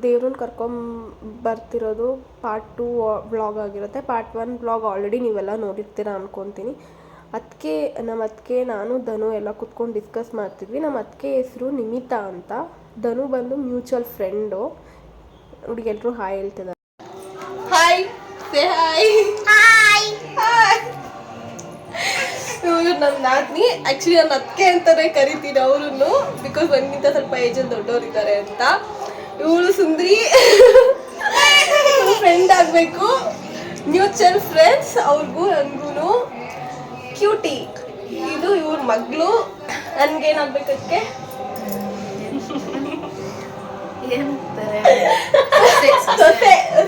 ದೇವ್ರನ್ನ ಬರ್ತಿರೋದು part 2 vlog ಆಗಿರುತ್ತೆ. Part 1 vlog already ನೀವೆಲ್ಲ ನೋಡಿರ್ತೀರ ಅಂದ್ಕೊತೀನಿ. ನಮ್ಮ ಅದಕ್ಕೆ ನಾನು ಧನು ಎಲ್ಲ ಕೂತ್ಕೊಂಡು ಡಿಸ್ಕಸ್ ಮಾಡ್ತಿದ್ವಿ. ನಮ್ಮ ಅದಕ್ಕೆ ಹೆಸರು ನಿಮಿತಾ ಅಂತ, ಧನು ಬಂದು ಮ್ಯೂಚುವಲ್ ಫ್ರೆಂಡು. ಹುಡುಗಿ ಎಲ್ಲರೂ ಹಾಯ್ ಹೇಳ್ತಿದ್ದಾರೆ. Hi say hi. ಹಾಯ್. ಇವರು ನನ್ನ ನಾದ್ನಿ, ಆ್ಯಕ್ಚುಲಿ ನನ್ನ ಅದಕ್ಕೆ ಅಂತಲೇ ಕರಿತೀನಿ ಅವರನ್ನು, ಬಿಕಾಸ್ ನನಗಿಂತ ಸ್ವಲ್ಪ ಏಜಲ್ಲಿ ದೊಡ್ಡವರಿದ್ದಾರೆ ಅಂತ. ಇವಳು ಸುಂದ್ರಿ ಫ್ರೆಂಡ್ ಆಗಬೇಕು, ಮ್ಯೂಚುವಲ್ ಫ್ರೆಂಡ್ಸ್ ಅವ್ರಿಗೂ ನನಗೂ. ಕ್ಯೂಟಿ ಇದು ಇವ್ರ ಮಗಳು. ನನಗೇನಾಗಬೇಕಕ್ಕೆ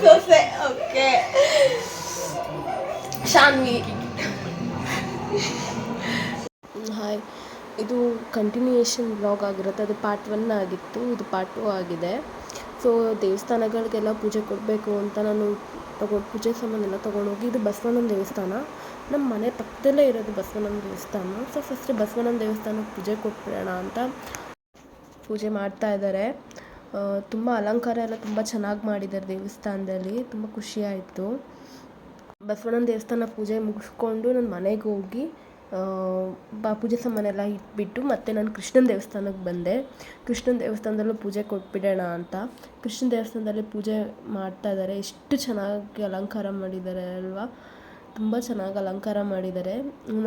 ಸೊಸೆ. ಓಕೆ, ಶಾನ್ವಿ. ಹಾಯ್. ಇದು ಕಂಟಿನ್ಯೂಯೇಷನ್ ವ್ಲಾಗ್ ಆಗಿರುತ್ತೆ. ಅದು ಪಾರ್ಟ್ 1 ಆಗಿತ್ತು, ಇದು ಪಾರ್ಟ್ 2 ಆಗಿದೆ. ಸೊ ದೇವಸ್ಥಾನಗಳಿಗೆಲ್ಲ ಪೂಜೆ ಕೊಡಬೇಕು ಅಂತ ನಾನು ಪೂಜೆ ಸಾಮಾನೆಲ್ಲ ತೊಗೊಂಡೋಗಿ, ಇದು ಬಸವಣ್ಣನ ದೇವಸ್ಥಾನ, ನಮ್ಮ ಮನೆ ಪಕ್ಕದಲ್ಲೇ ಇರೋದು ಬಸವಣ್ಣನ ದೇವಸ್ಥಾನ. ಸೊ ಫಸ್ಟ್ ಬಸವಣ್ಣನ ದೇವಸ್ಥಾನಕ್ಕೆ ಪೂಜೆ ಕೊಟ್ಬಿಡೋಣ ಅಂತ ಪೂಜೆ ಮಾಡ್ತಾ ಇದ್ದಾರೆ. ತುಂಬ ಅಲಂಕಾರ ಎಲ್ಲ ತುಂಬ ಚೆನ್ನಾಗಿ ಮಾಡಿದ್ದಾರೆ ದೇವಸ್ಥಾನದಲ್ಲಿ, ತುಂಬ ಖುಷಿಯಾಯಿತು. ಬಸವಣ್ಣನ ದೇವಸ್ಥಾನ ಪೂಜೆ ಮುಗಿಸ್ಕೊಂಡು ನನ್ನ ಮನೆಗೆ ಹೋಗಿ ಪೂಜೆ ಸಾಮಾನೆಲ್ಲ ಇಟ್ಬಿಟ್ಟು ಮತ್ತೆ ನಾನು ಕೃಷ್ಣನ ದೇವಸ್ಥಾನಕ್ಕೆ ಬಂದೆ. ಕೃಷ್ಣನ ದೇವಸ್ಥಾನದಲ್ಲೂ ಪೂಜೆ ಕೊಟ್ಬಿಡೋಣ ಅಂತ ಕೃಷ್ಣನ ದೇವಸ್ಥಾನದಲ್ಲಿ ಪೂಜೆ ಮಾಡ್ತಾ ಇದ್ದಾರೆ. ಎಷ್ಟು ಚೆನ್ನಾಗಿ ಅಲಂಕಾರ ಮಾಡಿದ್ದಾರೆ ಅಲ್ವಾ, ತುಂಬ ಚೆನ್ನಾಗಿ ಅಲಂಕಾರ ಮಾಡಿದ್ದಾರೆ.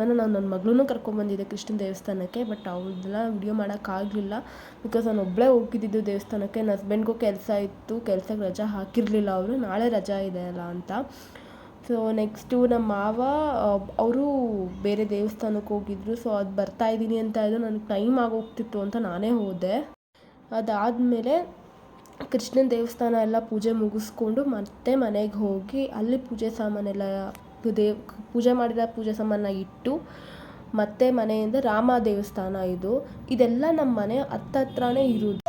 ನಾನು ನನ್ನ ಮಗಳನ್ನೂ ಕರ್ಕೊಂಡ್ಬಂದಿದ್ದೆ ಕೃಷ್ಣನ ದೇವಸ್ಥಾನಕ್ಕೆ, ಬಟ್ ಅವ್ರದ್ದೆಲ್ಲ ವಿಡಿಯೋ ಮಾಡೋಕ್ಕಾಗಲಿಲ್ಲ, ಬಿಕಾಸ್ ನಾನು ಒಬ್ಬಳೇ ಹೋಗಿದ್ದಿದ್ದು ದೇವಸ್ಥಾನಕ್ಕೆ. ನನ್ನ ಹಸ್ಬೆಂಡ್ಗೂ ಕೆಲಸ ಇತ್ತು, ಕೆಲಸಕ್ಕೆ ರಜಾ ಹಾಕಿರಲಿಲ್ಲ ಅವರು, ನಾಳೆ ರಜಾ ಇದೆ ಅಲ್ಲ ಅಂತ. ಸೊ ನೆಕ್ಸ್ಟು ನಮ್ಮ ಮಾವ ಅವರು ಬೇರೆ ದೇವಸ್ಥಾನಕ್ಕೆ ಹೋಗಿದ್ರು. ಸೊ ಅದು ಬರ್ತಾಯಿದ್ದೀನಿ ಅಂತ ಇದ್ದು, ನನಗೆ ಟೈಮ್ ಆಗೋಗ್ತಿತ್ತು ಅಂತ ನಾನೇ ಹೋದೆ. ಅದಾದಮೇಲೆ ಕೃಷ್ಣನ ದೇವಸ್ಥಾನ ಎಲ್ಲ ಪೂಜೆ ಮುಗಿಸ್ಕೊಂಡು ಮತ್ತೆ ಮನೆಗೆ ಹೋಗಿ ಅಲ್ಲಿ ಪೂಜೆ ಸಾಮಾನೆಲ್ಲ ಪೂಜೆ ಮಾಡಿದ ಪೂಜೆ ಸಾಮಾನ ಇಟ್ಟು ಮತ್ತೆ ಮನೆಯಿಂದ ರಾಮ ದೇವಸ್ಥಾನ ಇದೆಲ್ಲ ನಮ್ಮ ಮನೆ ಹತ್ತತ್ರನೇ ಇರೋದು.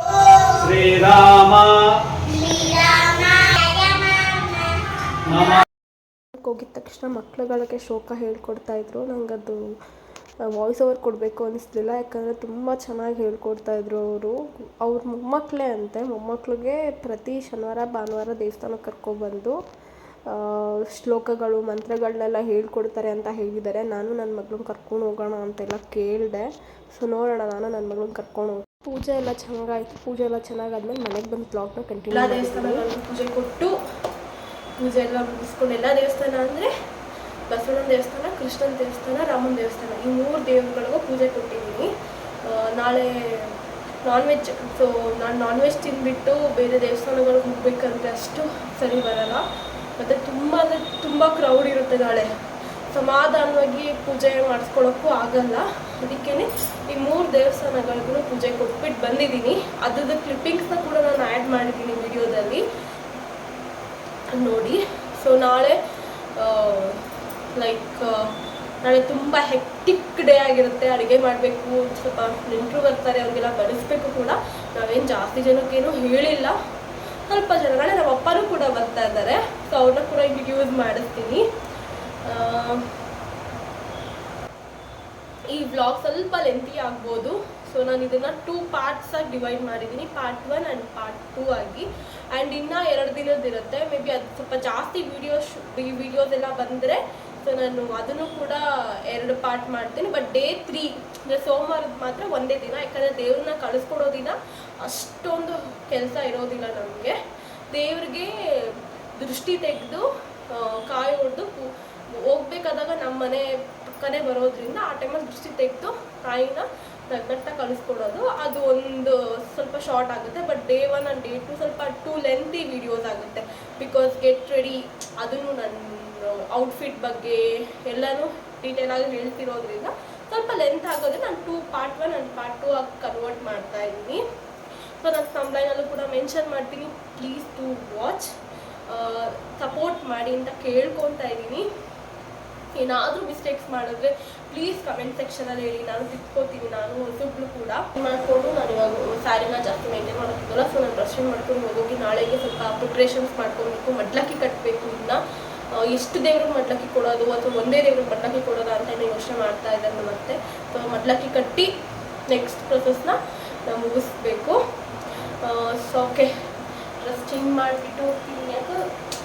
ಹೋಗಿದ ತಕ್ಷಣ ಮಕ್ಳುಗಳಿಗೆ ಶೋಕ ಹೇಳ್ಕೊಡ್ತಾ ಇದ್ರು. ನಂಗೆ ಅದು ವಾಯ್ಸ್ ಓವರ್ ಕೊಡಬೇಕು ಅನಿಸ್ಲಿಲ್ಲ, ಯಾಕಂದರೆ ತುಂಬ ಚೆನ್ನಾಗಿ ಹೇಳ್ಕೊಡ್ತಾಯಿದ್ರು ಅವರು. ಅವ್ರ ಮೊಮ್ಮಕ್ಕಳೇ ಅಂತೆ, ಮೊಮ್ಮಕ್ಕಳಿಗೆ ಪ್ರತಿ ಶನಿವಾರ ಭಾನುವಾರ ದೇವಸ್ಥಾನಕ್ಕೆ ಕರ್ಕೊಬಂದು ಶ್ಲೋಕಗಳು ಮಂತ್ರಗಳನ್ನೆಲ್ಲ ಹೇಳ್ಕೊಡ್ತಾರೆ ಅಂತ ಹೇಳಿದ್ದಾರೆ. ನಾನು ನನ್ನ ಮಗಳನ್ನ ಕರ್ಕೊಂಡು ಹೋಗೋಣ ಅಂತೆಲ್ಲ ಕೇಳಿದೆ. ಸೊ ನೋಡೋಣ, ನಾನು ನನ್ನ ಮಗಳನ್ನ ಕರ್ಕೊಂಡು ಹೋಗಿ. ಪೂಜೆ ಎಲ್ಲ ಚೆನ್ನಾಗಾಯಿತು. ಪೂಜೆ ಎಲ್ಲ ಚೆನ್ನಾಗಾದ್ಮೇಲೆ ಮನೆಗೆ ಬಂದು ಬ್ಲಾಗ್ನ ಕಂಟಿನ್ಯೂ. ಎಲ್ಲ ದೇವಸ್ಥಾನಗಳನ್ನು ಪೂಜೆ ಕೊಟ್ಟು ಪೂಜೆ ಎಲ್ಲ ಮುಗಿಸ್ಕೊಂಡು, ಎಲ್ಲ ದೇವಸ್ಥಾನ ಅಂದರೆ ಬಸವಣ್ಣನ ದೇವಸ್ಥಾನ, ಕೃಷ್ಣನ ದೇವಸ್ಥಾನ, ರಾಮನ ದೇವಸ್ಥಾನ, ಈ 3 ದೇವರುಗಳಿಗೂ ಪೂಜೆ ಕೊಟ್ಟಿದ್ದೀನಿ. ನಾಳೆ ನಾನ್ ವೆಜ್. ಸೊ ನಾನು ನಾನ್ ವೆಜ್ ತಿಂದುಬಿಟ್ಟು ಬೇರೆ ದೇವಸ್ಥಾನಗಳಿಗೆ ಹೋಗ್ಬೇಕಂದ್ರೆ ಅಷ್ಟು ಸರಿ ಬರೋಲ್ಲ, ಮತ್ತು ತುಂಬ ಅಂದರೆ ತುಂಬ ಕ್ರೌಡ್ ಇರುತ್ತೆ. ನಾಳೆ ಸಮಾಧಾನವಾಗಿ ಪೂಜೆ ಮಾಡಿಸ್ಕೊಳ್ಳೋಕ್ಕೂ ಆಗಲ್ಲ. ಅದಕ್ಕೇ ಈ 3 ದೇವಸ್ಥಾನಗಳಿಗೂ ಪೂಜೆ ಕೊಟ್ಬಿಟ್ಟು ಬಂದಿದ್ದೀನಿ. ಅದ್ರದ್ದು ಕ್ಲಿಪ್ಪಿಂಗ್ಸ್ನ ಕೂಡ ನಾನು ಆ್ಯಡ್ ಮಾಡಿದ್ದೀನಿ ವಿಡಿಯೋದಲ್ಲಿ, ನೋಡಿ. ಸೊ ನಾಳೆ ನಾಳೆ ತುಂಬ ಹೆಕ್ಟಿಕ್ ಡೇ ಆಗಿರುತ್ತೆ. ಅಡುಗೆ ಮಾಡಬೇಕು, ಸ್ವಲ್ಪ ನೆಂಟರು ಬರ್ತಾರೆ, ಅವ್ರಿಗೆಲ್ಲ ಬಡಿಸ್ಬೇಕು ಕೂಡ. ನಾವೇನು ಜಾಸ್ತಿ ಜನಕ್ಕೇನು ಹೇಳಿಲ್ಲ, ಸ್ವಲ್ಪ ಜನ. ನಾಳೆ ನಮ್ಮ ಅಪ್ಪನೂ ಕೂಡ ಬರ್ತಾ ಇದ್ದಾರೆ, ಸೊ ಅವ್ರನ್ನ ಕೂಡ ಈಗ ಯೂಸ್ ಮಾಡಿಸ್ತೀನಿ. ಈ ವ್ಲಾಗ್ ಸ್ವಲ್ಪ ಲೆಂತಿ ಆಗ್ಬೋದು. ಸೊ ನಾನು ಇದನ್ನು 2 ಪಾರ್ಟ್ಸಾಗಿ ಡಿವೈಡ್ ಮಾಡಿದ್ದೀನಿ, ಪಾರ್ಟ್ 1 ಆ್ಯಂಡ್ ಪಾರ್ಟ್ 2 ಆಗಿ. ಆ್ಯಂಡ್ ಇನ್ನೂ 2 ದಿನದಿರುತ್ತೆ. ಮೇ ಬಿ ಅದು ಸ್ವಲ್ಪ ಜಾಸ್ತಿ ವಿಡಿಯೋಸ್ ಎಲ್ಲ ಬಂದರೆ ಸೊ ನಾನು ಅದನ್ನು ಕೂಡ 2 ಪಾರ್ಟ್ ಮಾಡ್ತೀನಿ. ಬಟ್ ಡೇ 3 ಅಂದರೆ ಸೋಮವಾರದ ಮಾತ್ರ ಒಂದೇ ದಿನ, ಯಾಕಂದರೆ ದೇವ್ರನ್ನ ಕಳಿಸ್ಕೊಡೋ ದಿನ ಅಷ್ಟೊಂದು ಕೆಲಸ ಇರೋದಿಲ್ಲ ನಮಗೆ. ದೇವ್ರಿಗೆ ದೃಷ್ಟಿ ತೆಗೆದು ಕಾಯಿ ಹೊಡೆದು ಹೋಗ್ಬೇಕಾದಾಗ ನಮ್ಮ ಮನೆ ಪಕ್ಕನೇ ಬರೋದ್ರಿಂದ ಆ ಟೈಮಲ್ಲಿ ದೃಷ್ಟಿ ತೆಗೆದು ಕಾಯಿನ ನಗ್ನಟ್ಟ ಕಳಿಸ್ಕೊಡೋದು. ಅದು ಒಂದು ಸ್ವಲ್ಪ ಶಾರ್ಟ್ ಆಗುತ್ತೆ. ಬಟ್ ಡೇ 1 ಆ್ಯಂಡ್ ಡೇ 2 ಸ್ವಲ್ಪ ಟೂ ಲೆಂತಿ ವೀಡಿಯೋಸ್ ಆಗುತ್ತೆ, ಬಿಕಾಸ್ ಗೆಟ್ ರೆಡಿ ಅದನ್ನು ನನ್ನ ಔಟ್ಫಿಟ್ ಬಗ್ಗೆ ಎಲ್ಲನೂ ಡೀಟೇಲಾಗಿ ಹೇಳ್ತಿರೋದ್ರಿಂದ ಸ್ವಲ್ಪ ಲೆಂತ್ ಆಗೋದ್ರೆ ನಾನು 2 ಪಾರ್ಟ್ 1 ಆ್ಯಂಡ್ ಪಾರ್ಟ್ 2 ಆಗಿ ಕನ್ವರ್ಟ್ ಮಾಡ್ತಾ ಇದ್ದೀನಿ. ಸೊ ನಾನು ಥಂಬ್ನೈಲಲ್ಲೂ ಕೂಡ ಮೆನ್ಷನ್ ಮಾಡ್ತೀನಿ, ಪ್ಲೀಸ್ ಟು ವಾಚ್, ಸಪೋರ್ಟ್ ಮಾಡಿ ಅಂತ ಕೇಳ್ಕೊತಾ ಇದ್ದೀನಿ. ಏನಾದರೂ ಮಿಸ್ಟೇಕ್ಸ್ ಮಾಡಿದ್ರೆ ಪ್ಲೀಸ್ ಕಮೆಂಟ್ ಸೆಕ್ಷನಲ್ಲಿ ಹೇಳಿ, ನಾನು ತಿಳ್ಕೊತೀನಿ. ನಾನು ಹೊಸಬ್ಳು ಕೂಡ ಮಾಡಿಕೊಂಡು ನಾನು ಇವಾಗ ಸ್ಯಾರಿನ ಜಾಸ್ತಿ ಮೇಂಟೈನ್ ಮಾಡೋಕ್ಕಿಲ್ಲ. ಸೊ ನಾನು ಬ್ರಷಿಂಗ್ ಮಾಡ್ಕೊಂಡು ಹೋಗಿ ನಾಳೆಗೆ ಸ್ವಲ್ಪ ಪ್ರಿಪ್ರೇಷನ್ಸ್ ಮಾಡ್ಕೊಬೇಕು. ಮಡ್ಲಕ್ಕಿ ಕಟ್ಟಬೇಕು. ಇನ್ನು ಎಷ್ಟು ದೇವ್ರಿಗೆ ಮಡ್ಲಕ್ಕಿ ಕೊಡೋದು ಅಥವಾ ಒಂದೇ ದೇವ್ರಿಗೆ ಮಡ್ಲಕ್ಕಿ ಕೊಡೋದು ಅಂತ ಯೋಚನೆ ಮಾಡ್ತಾ ಇದ್ದಾರೆ ಮತ್ತೆ. ಸೊ ಮಡ್ಲಕ್ಕಿ ಕಟ್ಟಿ ನೆಕ್ಸ್ಟ್ ಪ್ರೊಸೆಸ್ನ ನಾವು ಮುಗಿಸ್ಬೇಕು. ಸೊ ಓಕೆ, ಡ್ರೆಸ್ ಚೇಂಜ್ ಮಾಡಿಬಿಟ್ಟು ಹೋಗ್ತೀನಿ. ಯಾಕೆ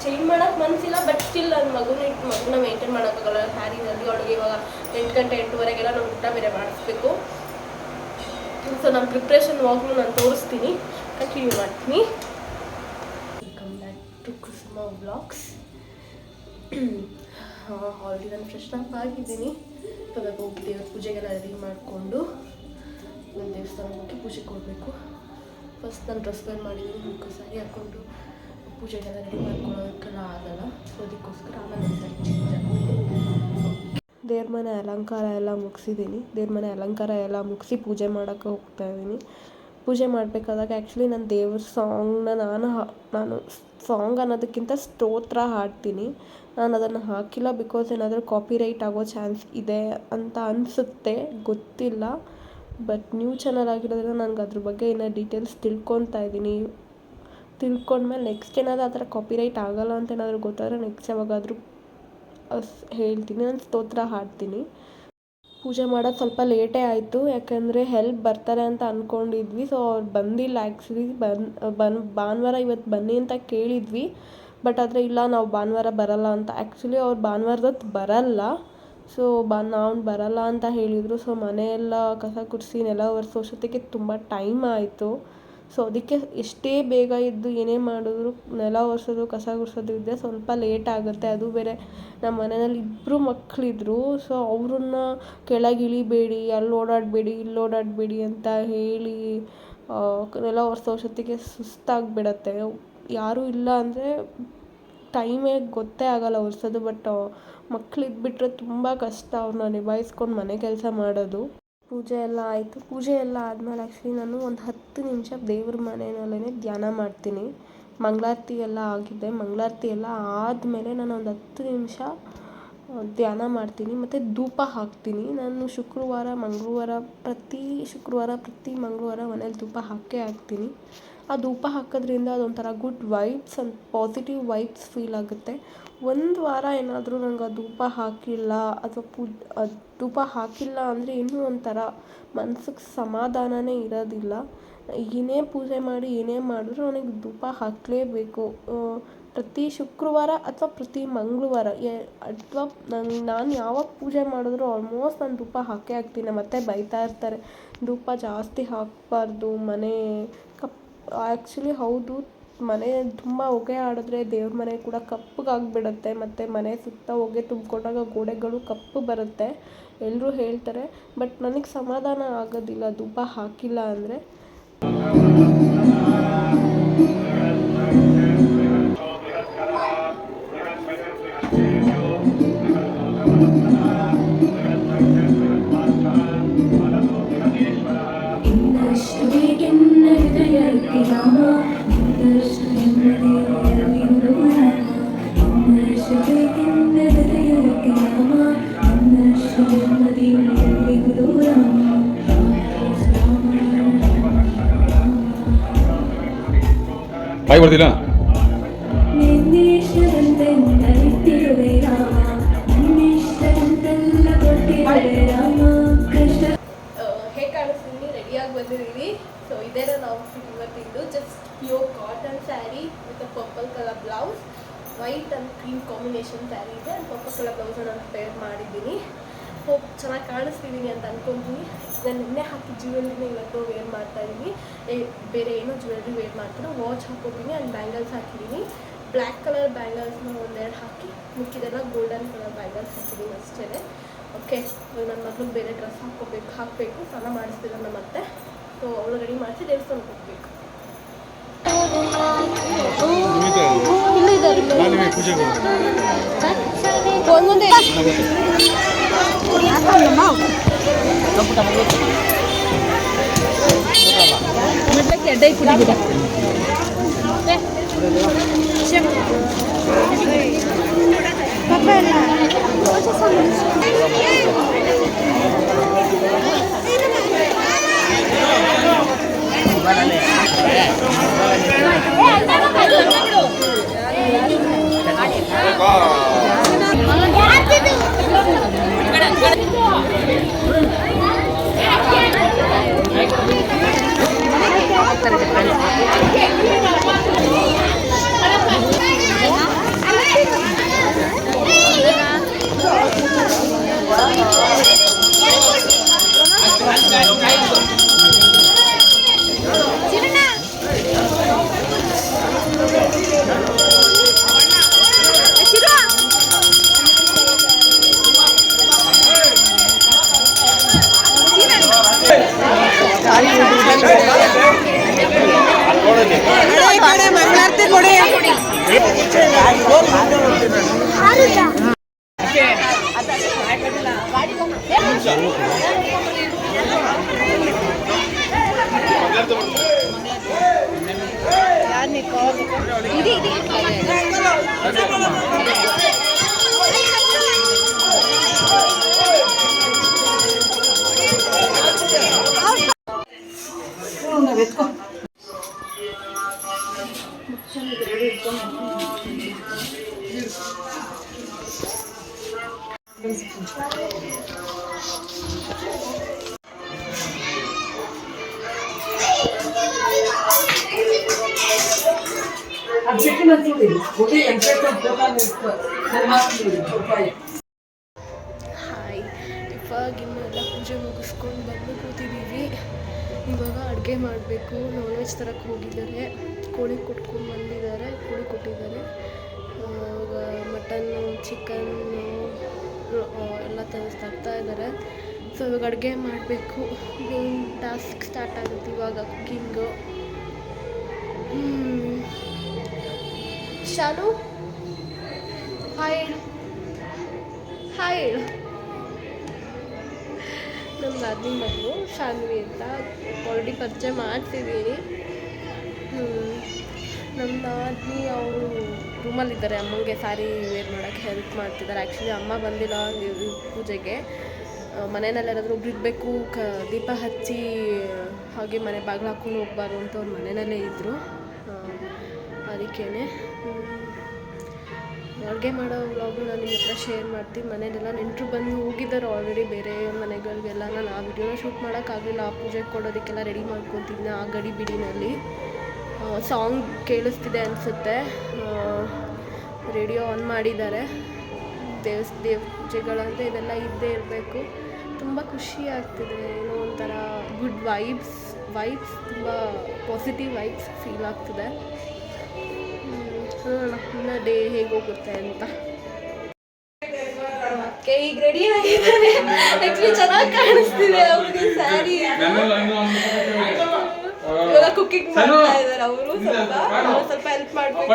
ಚೇಂಜ್ ಮಾಡೋಕ್ಕೆ ಮನಸ್ಸಿಲ್ಲ, ಬಟ್ ಸ್ಟಿಲ್ ನನ್ನ ಮಗುನ ಮೇಂಟೈನ್ ಮಾಡೋಕ್ಕಾಗಲ್ಲ. ಸ್ಯಾರಿನಲ್ಲಿ ಅವಳಿಗೆ ಇವಾಗ 8 ಗಂಟೆ 8:30ಗೆಲ್ಲ ನಾವು ಊಟ ಬೇರೆ ಮಾಡಿಸ್ಬೇಕು. ಸೊ ನಮ್ಮ ಪ್ರಿಪ್ರೇಷನ್ ವಾಗ್ಲೂ ನಾನು ತೋರಿಸ್ತೀನಿ, ಕಂಟಿನ್ಯೂ ಮಾಡ್ತೀನಿ. Welcome back to Kusuma vlogs. Already ನಾನು ಫ್ರೆಶ್ ಅಪ್ ಆಗಿದ್ದೀನಿ. ಇವಾಗ ಹೋಗಿ ದೇವ್ರ ಪೂಜೆಗೆಲ್ಲ ರೆಡಿ ಮಾಡಿಕೊಂಡು ನಾನು ದೇವಸ್ಥಾನಕ್ಕೆ ಹೋಗಿ ಪೂಜೆ ಕೊಡಬೇಕು. ಫಸ್ಟ್ ನಾನು ಡ್ರೆಸ್ ವೇರ್ ಮಾಡಿದ್ದೀನಿ, ಮುಖ ಸಾರಿ ಹಾಕ್ಕೊಂಡು ಪೂಜೆಗೆಲ್ಲ ರೆಡಿ ಮಾಡ್ಕೊಳ್ಳೋದಕ್ಕೆಲ್ಲ ಆಗಲ್ಲ. ಸೊ ಅದಕ್ಕೋಸ್ಕರ ಆಮೇಲೆ ಸರಿ ಚೇಂಜ್ ಆಗ್ತೀನಿ. ದೇವ್ರ ಮನೆ ಅಲಂಕಾರ ಎಲ್ಲ ಮುಗಿಸಿದ್ದೀನಿ. ದೇವ್ರ ಮನೆ ಅಲಂಕಾರ ಎಲ್ಲ ಮುಗಿಸಿ ಪೂಜೆ ಮಾಡೋಕ್ಕೆ ಹೋಗ್ತಾಯಿದ್ದೀನಿ. ಪೂಜೆ ಮಾಡಬೇಕಾದಾಗ ಆ್ಯಕ್ಚುಲಿ ನಾನು ದೇವ್ರ ಸಾಂಗ್ನ ನಾನು ಸಾಂಗ್ ಅನ್ನೋದಕ್ಕಿಂತ ಸ್ತೋತ್ರ ಹಾಡ್ತೀನಿ. ನಾನು ಅದನ್ನು ಹಾಕಿಲ್ಲ, ಬಿಕಾಸ್ ಏನಾದರೂ ಕಾಪಿರೈಟ್ ಆಗೋ ಚಾನ್ಸ್ ಇದೆ ಅಂತ ಅನಿಸುತ್ತೆ, ಗೊತ್ತಿಲ್ಲ. ಬಟ್ ನ್ಯೂ ಚಾನಲ್ ಆಗಿರೋದ್ರಿಂದ ನನಗೆ ಅದ್ರ ಬಗ್ಗೆ ಇನ್ನೂ ಡೀಟೇಲ್ಸ್ ತಿಳ್ಕೊತಾ ಇದ್ದೀನಿ. ತಿಳ್ಕೊಂಡ್ಮೇಲೆ ನೆಕ್ಸ್ಟ್ ಏನಾದರೂ ಆ ಥರ ಕಾಪಿರೈಟ್ ಆಗೋಲ್ಲ ಅಂತ ಏನಾದರೂ ಗೊತ್ತಾದರೆ ನೆಕ್ಸ್ಟ್ ಯಾವಾಗಾದರೂ ಹೇಳ್ತೀನಿ. ನಾನು ಸ್ತೋತ್ರ ಹಾಡ್ತೀನಿ. ಪೂಜೆ ಮಾಡೋದು ಸ್ವಲ್ಪ ಲೇಟೇ ಆಯಿತು, ಯಾಕಂದರೆ ಹೆಲ್ಪ್ ಬರ್ತಾರೆ ಅಂತ ಅಂದ್ಕೊಂಡಿದ್ವಿ. ಸೊ ಅವ್ರು ಬಂದಿಲ್ಲ ಆ್ಯಕ್ಚುಲಿ. ಭಾನುವಾರ ಇವತ್ತು ಬನ್ನಿ ಅಂತ ಕೇಳಿದ್ವಿ, ಬಟ್ ಆದರೆ ಇಲ್ಲ ನಾವು ಭಾನುವಾರ ಬರೋಲ್ಲ ಅಂತ. ಆ್ಯಕ್ಚುಲಿ ಅವ್ರು ಭಾನುವಾರದೊತ್ತು ಬರಲ್ಲ, ಸೊ ನಾವು ಬರಲ್ಲ ಅಂತ ಹೇಳಿದರು. ಸೊ ಮನೆಯೆಲ್ಲ ಕಸ ಗುಡಿಸಿ ನೆಲ ಒರೆಸೋಷ್ಟೊತ್ತಿಗೆ ತುಂಬ ಟೈಮ್ ಆಯಿತು. ಸೊ ಅದಕ್ಕೆ ಎಷ್ಟೇ ಬೇಗ ಇದ್ದು ಏನೇ ಮಾಡಿದ್ರು ನೆಲ ಒರೆಸೋದು ಕಸ ಗುಡಿಸೋದು ಇದ್ದರೆ ಸ್ವಲ್ಪ ಲೇಟ್ ಆಗುತ್ತೆ. ಅದು ಬೇರೆ ನಮ್ಮ ಮನೆಯಲ್ಲಿ 2 ಮಕ್ಕಳಿದ್ರು. ಸೊ ಅವ್ರನ್ನ ಕೆಳಗೆ ಇಳಿಬೇಡಿ, ಅಲ್ಲಿ ಓಡಾಡಬೇಡಿ ಇಲ್ಲಿ ಓಡಾಡಬೇಡಿ ಅಂತ ಹೇಳಿ ನೆಲ ಒರೆಸೋಷ್ಟೊತ್ತಿಗೆ ಸುಸ್ತಾಗಿಬಿಡತ್ತೆ. ಯಾರೂ ಇಲ್ಲ ಅಂದರೆ ಟೈಮೇ ಗೊತ್ತೇ ಆಗೋಲ್ಲ ಒರೆಸೋದು. ಬಟ್ ಮಕ್ಕಳಿದ್ಬಿಟ್ರೆ ತುಂಬ ಕಷ್ಟ ಅವ್ರನ್ನ ನಿಭಾಯಿಸ್ಕೊಂಡು ಮನೆ ಕೆಲಸ ಮಾಡೋದು. ಪೂಜೆ ಎಲ್ಲ ಆಯಿತು. ಪೂಜೆ ಎಲ್ಲ ಆದಮೇಲೆ ಆ್ಯಕ್ಚುಲಿ ನಾನು ಒಂದು 10 ನಿಮಿಷ ದೇವ್ರ ಮನೆಯಲ್ಲೇ ಧ್ಯಾನ ಮಾಡ್ತೀನಿ. ಮಂಗಳಾರತಿ ಎಲ್ಲ ಆಗಿದೆ. ಮಂಗಳಾರತಿ ಎಲ್ಲ ಆದಮೇಲೆ ನಾನು ಒಂದು 10 ನಿಮಿಷ ಧ್ಯಾನ ಮಾಡ್ತೀನಿ ಮತ್ತು ಧೂಪ ಹಾಕ್ತೀನಿ. ನಾನು ಪ್ರತಿ ಶುಕ್ರವಾರ ಪ್ರತಿ ಮಂಗಳವಾರ ಮನೇಲಿ ಧೂಪ ಹಾಕ್ತೀನಿ. ಆ ಧೂಪ ಹಾಕೋದ್ರಿಂದ ಅದೊಂಥರ good vibes and positive vibes feel ಆಗುತ್ತೆ. ಒಂದು ವಾರ ಏನಾದರೂ ನಂಗೆ ಆ ಧೂಪ ಹಾಕಿಲ್ಲ ಅಥವಾ ಧೂಪ ಹಾಕಿಲ್ಲ ಅಂದರೆ ಇನ್ನೂ ಒಂಥರ ಮನ್ಸಿಗೆ ಸಮಾಧಾನವೇ ಇರೋದಿಲ್ಲ. ಏನೇ ಪೂಜೆ ಮಾಡಿ ಏನೇ ಮಾಡಿದ್ರು ನನಗೆ ಧೂಪ ಹಾಕಲೇಬೇಕು. ಪ್ರತಿ ಶುಕ್ರವಾರ ಅಥವಾ ಪ್ರತಿ ಮಂಗಳವಾರ ಅಥವಾ ನಾನು ಯಾವಾಗ ಪೂಜೆ ಮಾಡಿದ್ರು ಆಲ್ಮೋಸ್ಟ್ ನಾನು ಧೂಪ ಹಾಕ್ತೀನಿ. ಮತ್ತೆ ಬೈತಾ ಇರ್ತಾರೆ, ಧೂಪ ಜಾಸ್ತಿ ಹಾಕಬಾರ್ದು, ಮನೆ ಆ್ಯಕ್ಚುಲಿ ಹೌದು, ಮನೆ ತುಂಬ ಹೊಗೆ ಆಡಿದ್ರೆ ದೇವ್ರ ಮನೆ ಕೂಡ ಕಪ್ಪಗಾಗಿಬಿಡುತ್ತೆ. ಮತ್ತು ಮನೆ ಸುತ್ತ ಹೊಗೆ ತುಂಬಿಕೊಂಡಾಗ ಗೋಡೆಗಳು ಕಪ್ಪು ಬರುತ್ತೆ ಎಲ್ಲರೂ ಹೇಳ್ತಾರೆ. ಬಟ್ ನನಗೆ ಸಮಾಧಾನ ಆಗೋದಿಲ್ಲ ಧೂಪ ಹಾಕಿಲ್ಲ ಅಂದರೆ. ಬಾಯ್ ಬರ್ತಿಲ್ಲ. ಹೇಗೆ ಕಾಣಿಸ್ತೀನಿ, ರೆಡಿಯಾಗಿ ಬಂದಿದ್ದೀವಿ. ಸೊ ಇದೇ ನನ್ನ ಔಟ್ಫಿಟ್ ಇವತ್ತಿದ್ದು. Just pure cotton sari with purple colour blouse, white and cream combination sari ಇದೆ. ಆ್ಯಂಡ್ ಪರ್ಪಲ್ ಕಲರ್ ಬ್ಲೌಸನ್ನು ನಾನು ಪೇರ್ ಮಾಡಿದ್ದೀನಿ. ಹೋಪ್ ಚೆನ್ನಾಗಿ ಕಾಣಿಸ್ತಿದ್ದೀನಿ ಅಂತ ಅಂದ್ಕೊತೀನಿ. ನಾನು ನಿನ್ನೆ ಹಾಕಿ ಜ್ಯುವೆಲ್ರಿನ ಇವತ್ತು ವೇರ್ ಮಾಡ್ತಾಯಿದ್ದೀನಿ. ಬೇರೆ ಏನೋ ಜ್ಯುವೆಲ್ರಿ ವೇರ್ ಮಾಡ್ತೀನಿ. ವಾಚ್ ಹಾಕ್ಕೊತೀನಿ ಆ್ಯಂಡ್ ಬ್ಯಾಂಗಲ್ಸ್ ಹಾಕಿದ್ದೀನಿ. ಬ್ಲ್ಯಾಕ್ ಕಲರ್ ಬ್ಯಾಂಗಲ್ಸ್ನ 1-2 ಹಾಕಿ ಮಿಕ್ಕಿದೆಲ್ಲ ಗೋಲ್ಡನ್ ಕಲರ್ ಬ್ಯಾಂಗಲ್ಸ್ ಹಾಕಿದ್ದೀನಿ ಅಷ್ಟೇ. ಓಕೆ, ನನ್ನ ಮಗಳು ಬೇರೆ ಡ್ರೆಸ್ ಹಾಕಬೇಕು. ಸ್ನಾನ ಮಾಡಿಸ್ತಿಲ್ಲ ನಮ್ಮ ಮತ್ತೆ. ಸೊ ಅವಳು ರೆಡಿ ಮಾಡಿಸಿ ದೇವಸ್ಥಾನಕ್ಕೆ ಹೋಗ್ಬೇಕು. ಒಂದೊಂದೇ ಅಡ್ಡ ಕುಡಿಬಿಡ. ಹಾಯ್, ಇವಾಗಿನ್ನು ಎಲ್ಲ ಪೂಜೆ ಮುಗಿಸ್ಕೊಂಡು ಬಂದು ಕೂತಿದ್ದೀವಿ. ಇವಾಗ ಅಡುಗೆ ಮಾಡಬೇಕು. ನಾನ್ ವೆಜ್ ತರಕ್ಕೆ ಹೋಗಿದ್ದಾರೆ, ಕೋಳಿ ಕೊಟ್ಕೊಂಡು ಬಂದಿದ್ದಾರೆ, ಕೋಳಿ ಕೊಟ್ಟಿದ್ದಾರೆ. ಇವಾಗ ಮಟನ್ನು, ಚಿಕನ್ನು ಎಲ್ಲ ತರ್ತಾ ಇದ್ದಾರೆ. ಸೊ ಇವಾಗ ಅಡುಗೆ ಮಾಡಬೇಕು. ಮೇನ್ ಟಾಸ್ಕ್ ಸ್ಟಾರ್ಟ್ ಆಗುತ್ತೆ ಇವಾಗ, ಕುಕ್ಕಿಂಗು. ಶಾನು ಹಾಯ್ ಹೇಳು, ಹಾಯ್ ಹೇಳು. ನಮ್ಮ ನಾದಿನಿ ಮಗಳು ಶಾನ್ವಿ ಅಂತ, ಆಲ್ರೆಡಿ ಪರಿಚಯ ಮಾಡ್ತಿದ್ದೀನಿ. ನಮ್ಮ ನಾದಿನಿ ಅವರು ರೂಮಲ್ಲಿದ್ದಾರೆ, ಅಮ್ಮಂಗೆ ಸ್ಯಾರಿ ವೇರ್ ಮಾಡೋಕ್ಕೆ ಹೆಲ್ಪ್ ಮಾಡ್ತಿದ್ದಾರೆ. ಆ್ಯಕ್ಚುಲಿ ಅಮ್ಮ ಬಂದಿಲ್ಲ ಪೂಜೆಗೆ, ಮನೆಯಲ್ಲೇನಾದರೂ ಒಬ್ರು ಇರಬೇಕು, ದೀಪ ಹಚ್ಚಿ ಹಾಗೆ ಮನೆ ಬಾಗಿಲು ಹಾಕ್ಕೊಂಡು ಹೋಗ್ಬಾರ್ದು ಅಂತ ಅವ್ರು ಮನೆಯಲ್ಲೇ ಇದ್ದರು. ಅದಕ್ಕೇ ಅಡುಗೆ ಮಾಡೋ ವ್ಲಾಗು ನಾನು ನಿಮ್ಮ ಹತ್ರ ಶೇರ್ ಮಾಡ್ತೀನಿ. ಮನೇಲೆಲ್ಲ ನೆಂಟರು ಬಂದು ಹೋಗಿದ್ದಾರೆ ಆಲ್ರೆಡಿ, ಬೇರೆ ಮನೆಗಳಿಗೆಲ್ಲ. ನಾನು ಆ ವಿಡಿಯೋನ ಶೂಟ್ ಮಾಡೋಕ್ಕಾಗಲಿಲ್ಲ. ಆ ಪೂಜೆಗೆ ಕೊಡೋದಕ್ಕೆಲ್ಲ ರೆಡಿ ಮಾಡ್ಕೊತಿದ್ದೀನಿ ಆ ಗಡಿ ಬಿಡಿನಲ್ಲಿ. ಸಾಂಗ್ ಕೇಳಿಸ್ತಿದೆ ಅನಿಸುತ್ತೆ, ರೇಡಿಯೋ ಆನ್ ಮಾಡಿದ್ದಾರೆ. ದೇವ ಪೂಜೆಗಳಂದರೆ ಇದೆಲ್ಲ ಇದ್ದೇ ಇರಬೇಕು. ತುಂಬ ಖುಷಿ ಆಗ್ತಿದೆ, ಏನೋ ಒಂಥರ ಗುಡ್ ವೈಬ್ಸ್, ತುಂಬ ಪಾಸಿಟಿವ್ ವೈಬ್ಸ್ ಫೀಲ್ ಆಗ್ತಿದೆ. ಇನ್ನು ಡೇ ಹೇಗೆ ಹೋಗುತ್ತೆ ಅಂತ. ಓಕೆ, ಈಗ ರೆಡಿ ಆಗಿದ್ದಾರೆ. ಆ್ಯಕ್ಚುಲಿ ಚೆನ್ನಾಗಿ ಕಾಣಿಸ್ತಿದೆ ಅವ್ರಿಗೆ ಸ್ಯಾರಿ. ಇವಾಗ ಕುಕ್ಕಿಂಗ್ ಮಾಡ್ತಾ ಇದ್ದಾರೆ ಅವರು. ಸ್ವಲ್ಪ ಹೆಲ್ಪ್ ಮಾಡಬೇಕು.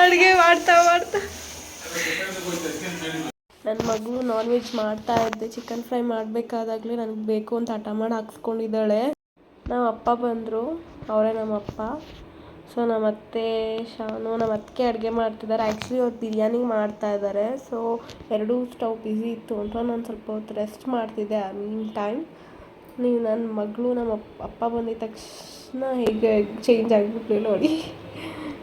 ಅಡುಗೆ ಮಾಡ್ತಾ ನನ್ನ ಮಗಳು ನಾನ್ ವೆಜ್ ಮಾಡ್ತಾ ಇದ್ದೆ. ಚಿಕನ್ ಫ್ರೈ ಮಾಡಬೇಕಾದಾಗಲೇ ನನಗೆ ಬೇಕು ಅಂತ ಹಠ ಮಾಡಿ ಹಾಕ್ಸ್ಕೊಂಡಿದ್ದಾಳೆ. ನಮ್ಮ ಅಪ್ಪ ಬಂದರು, ಅವರೇ ನಮ್ಮ ಅಪ್ಪ. ಸೊ ನಮ್ಮ ಅತ್ತೆ ಶಾನು, ನಮ್ಮ ಅತ್ತಿಗೆ ಅಡುಗೆ ಮಾಡ್ತಿದ್ದಾರೆ. ಆ್ಯಕ್ಚುಲಿ ಅವ್ರು ಬಿರಿಯಾನಿ ಮಾಡ್ತಾ ಇದ್ದಾರೆ. ಸೊ ಎರಡೂ ಸ್ಟವ್ ಬಿಸಿ ಇತ್ತು ಅಂತ ನಾನು ಸ್ವಲ್ಪ ಹೊತ್ತು ರೆಸ್ಟ್ ಮಾಡ್ತಿದ್ದೆ. ಆ ಮೀನ್ ಟೈಮ್ ನನ್ನ ಮಗಳು ನಮ್ಮ ಅಪ್ಪ ಬಂದಿದ್ದ ತಕ್ಷಣ ಹೇಗೆ ಚೇಂಜ್ ಆಗಿಬಿಟ್ಲು ನೋಡಿ.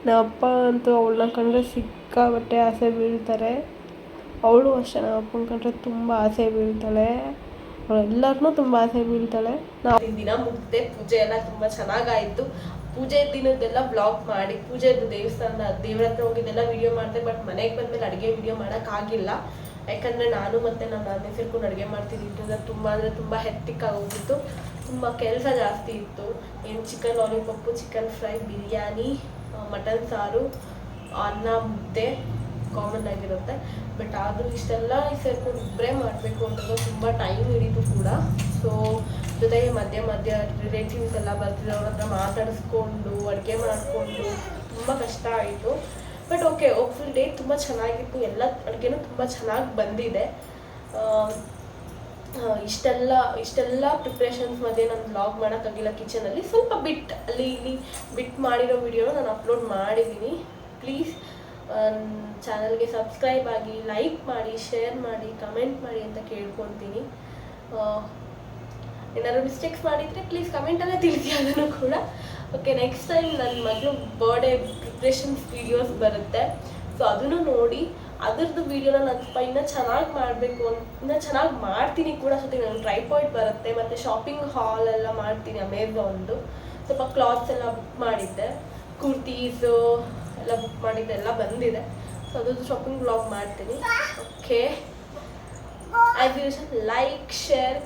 ನಮ್ಮ ಅಪ್ಪ ಅಂತೂ ಅವಳನ್ನ ಕಂಡ್ರೆ ಸಿಕ್ಕಾಬಟ್ಟೆ ಆಸೆ ಬೀಳ್ತಾರೆ. ಅವಳು ಅಷ್ಟೇ, ನಮ್ಮ ಅಪ್ಪನ ಕಂಡ್ರೆ ತುಂಬ ಆಸೆ ಬೀಳ್ತಾಳೆ. ಅವಳೆಲ್ಲರನ್ನೂ ತುಂಬ ಆಸೆ ಬೀಳ್ತಾಳೆ. ನಾವು ದಿನ ಮುಗಿದೆ, ಪೂಜೆ ಎಲ್ಲ ತುಂಬ ಚೆನ್ನಾಗಾಯಿತು. ಪೂಜೆ ದಿನದ್ದೆಲ್ಲ ಬ್ಲಾಗ್ ಮಾಡಿ, ಪೂಜೆದು ದೇವಸ್ಥಾನದ ದೇವ್ರ ಹತ್ರ ಹೋಗಿದ್ದೆಲ್ಲ ವೀಡಿಯೋ ಮಾಡಿದೆ. ಬಟ್ ಮನೆಗೆ ಬಂದಮೇಲೆ ಅಡುಗೆ ವೀಡಿಯೋ ಮಾಡೋಕ್ಕಾಗಿಲ್ಲ. ಯಾಕಂದರೆ ನಾನು ಮತ್ತು ನಮ್ಮ ನಾದಿನಿ ಸೇರ್ಕೊಂಡು ಅಡುಗೆ ಮಾಡ್ತಿದ್ದಿದ್ದರಿಂದ ತುಂಬ ಅಂದರೆ ತುಂಬ ಹೆಕ್ಟಿಕ್ಕಾಗೋಗಿತ್ತು. ತುಂಬ ಕೆಲಸ ಜಾಸ್ತಿ ಇತ್ತು. ಏನು chicken lollipop, chicken fry, biryani, mutton ಸಾರು, ಅನ್ನ, ಮುದ್ದೆ ಕಾಮನ್ ಆಗಿರುತ್ತೆ. ಬಟ್ ಆದರೂ ಇಷ್ಟೆಲ್ಲ ಸೇರ್ಕೊಂಡು ಇಬ್ಬರೇ ಮಾಡಬೇಕು ಅಂತಂದ್ರೆ ತುಂಬ ಟೈಮ್ ಹಿಡಿತು ಕೂಡ. ಸೊ ಜೊತೆಗೆ ಮಧ್ಯ ರಿಲೇಟಿವ್ಸ್ ಎಲ್ಲ ಬರ್ತಿದ್ರು, ಅವ್ರ ಹತ್ರ ಮಾತಾಡಿಸ್ಕೊಂಡು ಅಡುಗೆ ಮಾಡಿಕೊಂಡು ತುಂಬ ಕಷ್ಟ ಆಯಿತು. ಬಟ್ ಓಕೆ, ಫುಲ್ ಡೇ ತುಂಬ ಚೆನ್ನಾಗಿತ್ತು. ಎಲ್ಲ ಅಡುಗೆನೂ ತುಂಬ ಚೆನ್ನಾಗಿ ಬಂದಿದೆ. ಇಷ್ಟೆಲ್ಲ ಪ್ರಿಪ್ರೇಷನ್ಸ್ ಮಧ್ಯೆ ನಾನು ವ್ಲಾಗ್ ಮಾಡೋಕ್ಕಾಗಿಲ್ಲ. ಕಿಚನಲ್ಲಿ ಸ್ವಲ್ಪ ಅಲ್ಲಿ ಇಲ್ಲಿ ಮಾಡಿರೋ ವಿಡಿಯೋನ ನಾನು ಅಪ್ಲೋಡ್ ಮಾಡಿದ್ದೀನಿ. ಪ್ಲೀಸ್ ಚಾನಲ್ಗೆ ಸಬ್ಸ್ಕ್ರೈಬ್ ಆಗಿ, ಲೈಕ್ ಮಾಡಿ, ಶೇರ್ ಮಾಡಿ, ಕಮೆಂಟ್ ಮಾಡಿ ಅಂತ ಕೇಳ್ಕೊತೀನಿ. ಏನಾದ್ರು ಮಿಸ್ಟೇಕ್ಸ್ ಮಾಡಿದರೆ ಪ್ಲೀಸ್ ಕಮೆಂಟಲ್ಲೇ ತಿಳಿಸಿ ಅದನ್ನು ಕೂಡ. ಓಕೆ, ನೆಕ್ಸ್ಟ್ ಟೈಮ್ ನನ್ನ ಮಗಳು ಬರ್ಡೇ ಪ್ರಿಪ್ರೇಷನ್ಸ್ ವೀಡಿಯೋಸ್ ಬರುತ್ತೆ. ಸೊ ಅದನ್ನು ನೋಡಿ ಅದ್ರದ್ದು ವೀಡಿಯೋನ ನಾನು ಸ್ವಲ್ಪ ಇನ್ನೂ ಚೆನ್ನಾಗಿ ಮಾಡಬೇಕು ಅಂತ, ಇನ್ನೂ ಚೆನ್ನಾಗಿ ಮಾಡ್ತೀನಿ ಕೂಡ. ಜೊತೆಗೆ ನಾನು ಟ್ರೈಪಾಡ್ ಬರುತ್ತೆ, ಮತ್ತು ಶಾಪಿಂಗ್ ಹಾಲ್ ಎಲ್ಲ ಮಾಡ್ತೀನಿ ಅಮೆಝಾನ್ದು. ಸ್ವಲ್ಪ ಕ್ಲಾತ್ಸ್ ಎಲ್ಲ ಬುಕ್ ಮಾಡಿದ್ದೆ, ಕುರ್ತೀಸು ಎಲ್ಲ ಬುಕ್ ಮಾಡಿದ್ದೆ, ಎಲ್ಲ ಬಂದಿದೆ. ಸೊ ಅದ್ರದ್ದು ಶಾಪಿಂಗ್ ಬ್ಲಾಗ್ ಮಾಡ್ತೀನಿ. Okay, as usual like, share